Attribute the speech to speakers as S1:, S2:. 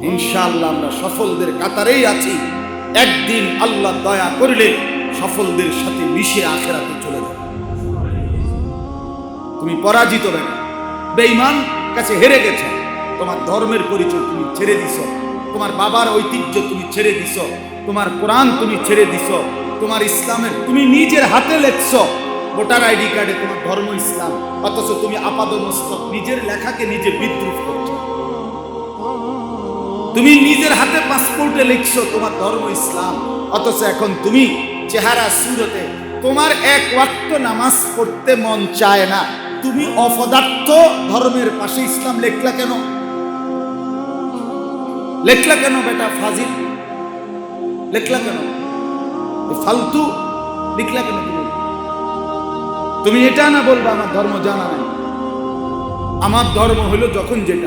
S1: ইনশাআল্লাহ আমরা সফলদের কাতারেই আছি। একদিন আল্লাহ দয়া করলে সফলদের সাথে মিশে আখিরাতে চলে যাবে। তুমি পরাজিত না, বেঈমান কাছে হেরে গেছো। তোমার ধর্মের পরিচয় তুমি ছেড়ে দিছো, তোমার বাবার ঐতিহ্য তুমি ছেড়ে দিছো, তোমার কোরআন তুমি ছেড়ে দিছো, তোমার ইসলামের তুমি নিজের হাতে লেখছো ভোটার আইডি কার্ডে তোমার ধর্ম ইসলাম, অথচ তুমি আপাদমস্তক নিজের লেখাকে নিজে বিদ্রুপ করছো। তুমি নিজের হাতে পাসপোর্টে লিখছো তোমার ধর্ম ইসলাম, অথচ এখন তুমি চেহারা সুরতে তোমার এক ওয়াক্ত নামাজ পড়তে মন চায় না, তুমি অপদার্থ ধর্মের পাশে ইসলাম লেখলা কেন? লেখলা কেন বেটা ফাজিল? লেখলা কেন ফালতু? লিখলা কেন তুমি? তুমি এটা না বলবা আমার ধর্ম জানা নাই। আমার ধর্ম হলো যখন যেটা